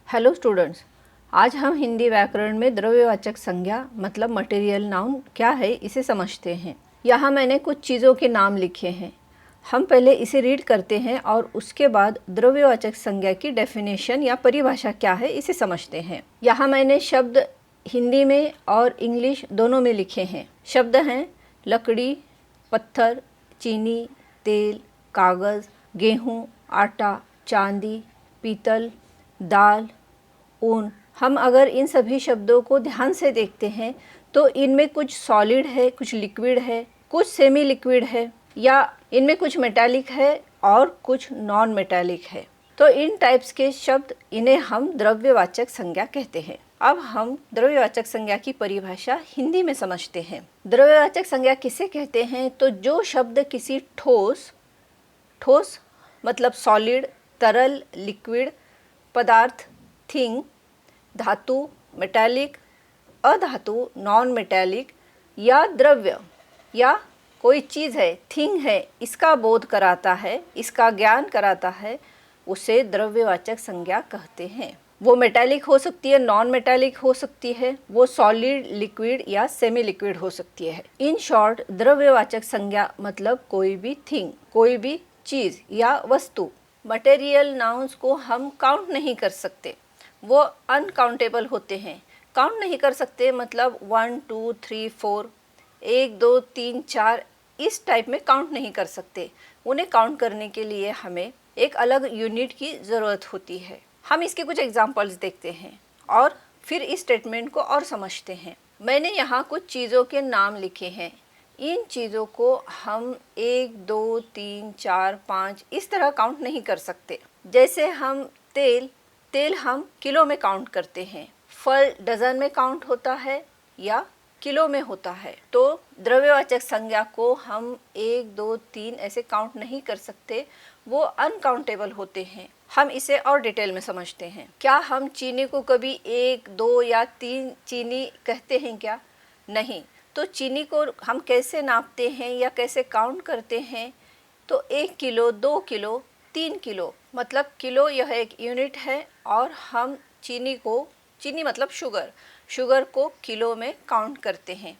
Hello students, आज हम हिंदी व्याकरण में द्रव्यवाचक संज्ञा मतलब मटेरियल नाउन क्या है इसे समझते हैं। यहाँ मैंने कुछ चीज़ों के नाम लिखे हैं। हम पहले इसे रीड करते हैं और उसके बाद द्रव्यवाचक संज्ञा की डेफिनेशन या परिभाषा क्या है इसे समझते हैं। यहाँ मैंने शब्द हिंदी में और इंग्लिश दोनों में लिखे हैं। शब्द हैं लकड़ी, पत्थर, चीनी, तेल, कागज़, गेहूँ, आटा, चांदी, पीतल, दाल, ऊन। हम अगर इन सभी शब्दों को ध्यान से देखते हैं तो इनमें कुछ सॉलिड है, कुछ लिक्विड है, कुछ सेमी लिक्विड है, या इनमें कुछ मेटालिक है और कुछ नॉन मेटालिक है। तो इन टाइप्स के शब्द इन्हें हम द्रव्यवाचक संज्ञा कहते हैं। अब हम द्रव्यवाचक संज्ञा की परिभाषा हिंदी में समझते हैं। द्रव्यवाचक संज्ञा किसे कहते हैं? तो जो शब्द किसी ठोस मतलब सॉलिड, तरल, लिक्विड, पदार्थ, थिंग, धातु, मेटालिक, अधातु, नॉन मेटालिक, या द्रव्य या कोई चीज़ है, थिंग है, इसका बोध कराता है, इसका ज्ञान कराता है, उसे द्रव्यवाचक संज्ञा कहते हैं। वो मेटालिक हो सकती है, नॉन मेटालिक हो सकती है, वो सॉलिड, लिक्विड या सेमी लिक्विड हो सकती है। इन शॉर्ट, द्रव्यवाचक संज्ञा मतलब कोई भी थिंग, कोई भी चीज़ या वस्तु। मटेरियल नाउन्स को हम काउंट नहीं कर सकते, वो अनकाउंटेबल होते हैं। काउंट नहीं कर सकते मतलब 1 2 3 4, 1 2 3 4 इस टाइप में काउंट नहीं कर सकते। उन्हें काउंट करने के लिए हमें एक अलग यूनिट की ज़रूरत होती है। हम इसके कुछ एग्जांपल्स देखते हैं और फिर इस स्टेटमेंट को और समझते हैं। मैंने यहाँ कुछ चीज़ों के नाम लिखे हैं। इन चीज़ों को हम 1 2 3 4 5 इस तरह काउंट नहीं कर सकते। जैसे हम तेल हम किलो में काउंट करते हैं, फल डजन में काउंट होता है या किलो में होता है। तो द्रव्यवाचक संज्ञा को हम 1 2 3 ऐसे काउंट नहीं कर सकते, वो अनकाउंटेबल होते हैं। हम इसे और डिटेल में समझते हैं। क्या हम चीनी को कभी 1 2 या 3 चीनी कहते हैं क्या? नहीं। तो चीनी को हम कैसे नापते हैं या कैसे काउंट करते हैं? तो 1 किलो, 2 किलो, 3 किलो, मतलब किलो यह एक यूनिट है और हम चीनी मतलब शुगर को किलो में काउंट करते हैं।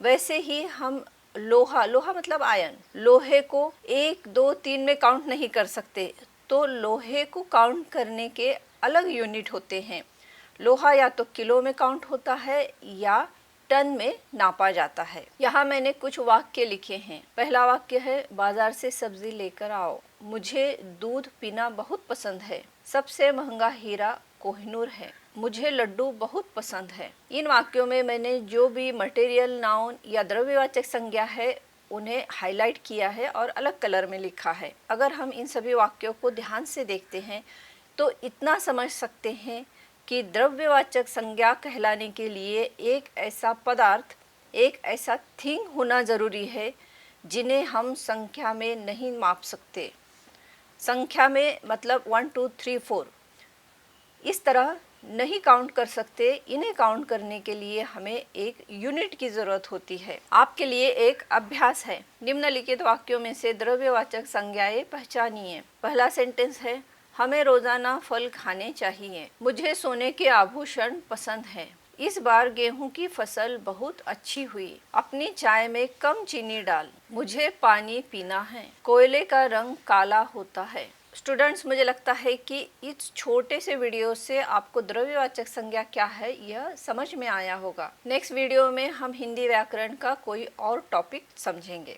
वैसे ही हम लोहा मतलब आयन, लोहे को 1 2 3 में काउंट नहीं कर सकते, तो लोहे को काउंट करने के अलग यूनिट होते हैं। लोहा या तो किलो में काउंट होता है या टन में नापा जाता है। यहाँ मैंने कुछ वाक्य लिखे हैं। पहला वाक्य है, बाजार से सब्जी लेकर आओ, मुझे दूध पीना बहुत पसंद है, सबसे महंगा हीरा कोहिनूर है, मुझे लड्डू बहुत पसंद है। इन वाक्यों में मैंने जो भी मटेरियल नाउन या द्रव्यवाचक संज्ञा है उन्हें हाईलाइट किया है और अलग कलर में लिखा है। अगर हम इन सभी वाक्यों को ध्यान से देखते हैं तो इतना समझ सकते हैं कि द्रव्यवाचक संज्ञा कहलाने के लिए एक ऐसा पदार्थ, एक ऐसा थिंग होना ज़रूरी है जिन्हें हम संख्या में नहीं माप सकते। संख्या में मतलब 1 2 3 4 इस तरह नहीं काउंट कर सकते। इन्हें काउंट करने के लिए हमें एक यूनिट की ज़रूरत होती है। आपके लिए एक अभ्यास है। निम्नलिखित वाक्यों में से द्रव्यवाचक संज्ञाएं पहचानिए। पहला सेंटेंस है, हमें रोजाना फल खाने चाहिए, मुझे सोने के आभूषण पसंद है, इस बार गेहूं की फसल बहुत अच्छी हुई, अपनी चाय में कम चीनी डाल, मुझे पानी पीना है, कोयले का रंग काला होता है। स्टूडेंट्स, मुझे लगता है कि इस छोटे से वीडियो से आपको द्रव्यवाचक संज्ञा क्या है यह समझ में आया होगा। नेक्स्ट वीडियो में हम हिंदी व्याकरण का कोई और टॉपिक समझेंगे।